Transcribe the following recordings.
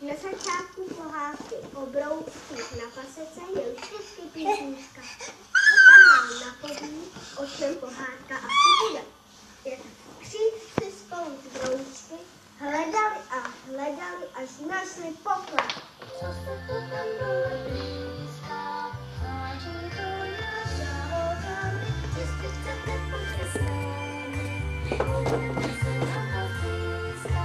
Na začátku pohádky o broučcích na pasece je vždycky písnička. Ta nám napoví, o čem pohádka asi bude. Jak křížci spolu s broučky hledali a hledali, až našli poklad. Co se to tam dole blízká, háží to naša voda, jestli chcete pojďte s námi, budeme se na to blízká.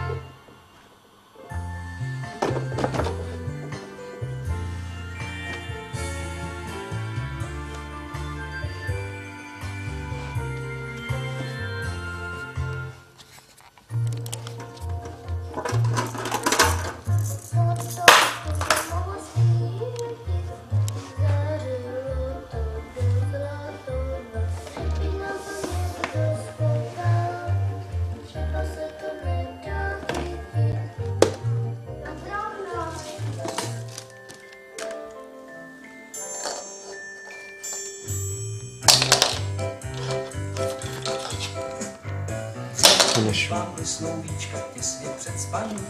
Vám slovíčka těsně před spaním,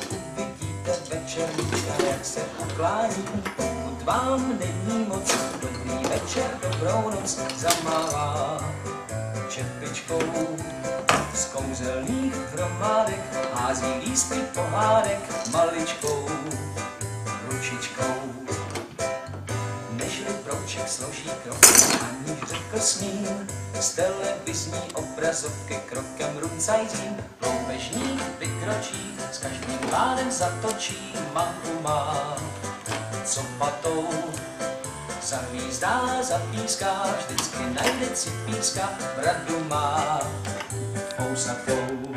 uvidíte večerníčka, jak se uklání. Pokud vám není moc, dobrý večer, dobrou noc zamává čepičkou z kouzelných hromádek, hází lístky pohádek maličkou ručičkou. Nežli brouček složí krok, aniž řekl s ním, z televizní obrazovky krokem runcajzím, loupežník vykročí, s každým pádem zatočí, manku má, co patou. Zahvízdá, zapíská, vždycky najde cipíska, bradu má pousatou.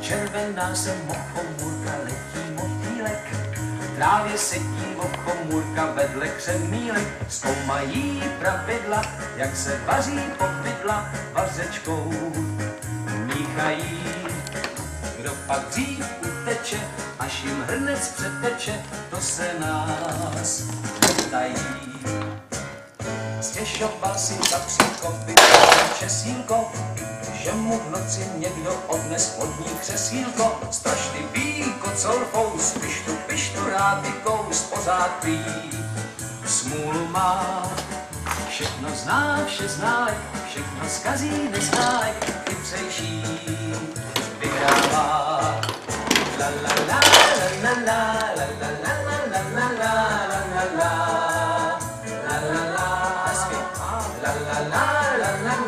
Červená se mochomůrka, letí motýlek, v trávě sedí mochomůrka vedle křemílek, zkoumají pravidla, jak se vaří popydla vařečkou. Míchají, kdo pak dřív uteče, až jim hrnec přeteče, to se nás ptají. Stěžoval si za příko, vypadá česílko, že mu v noci někdo odnes spodní křesílko. Strašlivý kocolfous, pištu rád vykous, pořád prý smůlu má. Všechno zná, vše ználek, všechno zkazí neználek, chytřejší vyhrává. La la la la la la la la la la la la la la la la la zpět. La la la la la la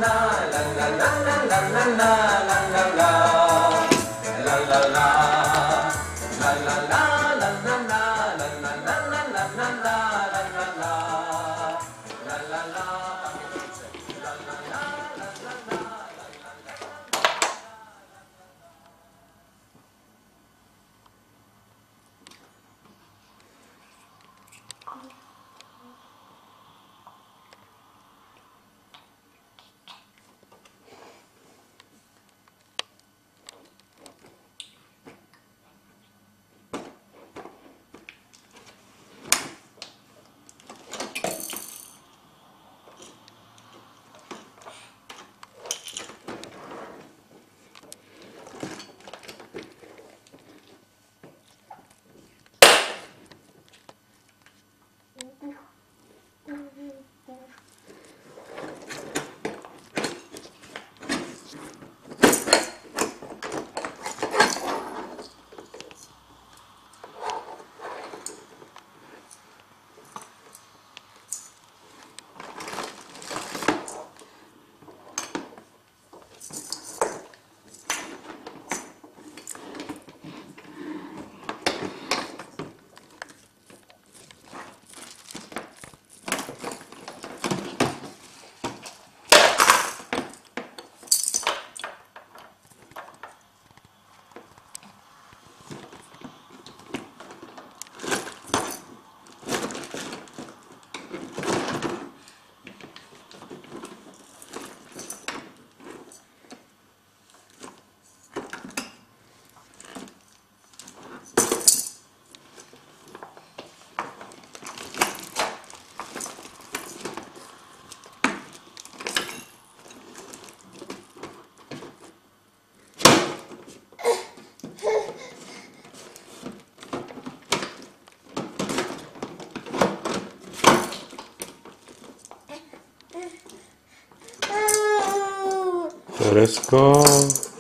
la la la la la la la la la la la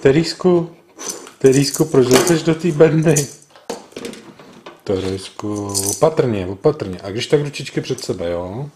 Teresko, Terísku, proč jdeš do té bedny? Teresku, opatrně. A když tak ručičky před sebe, jo?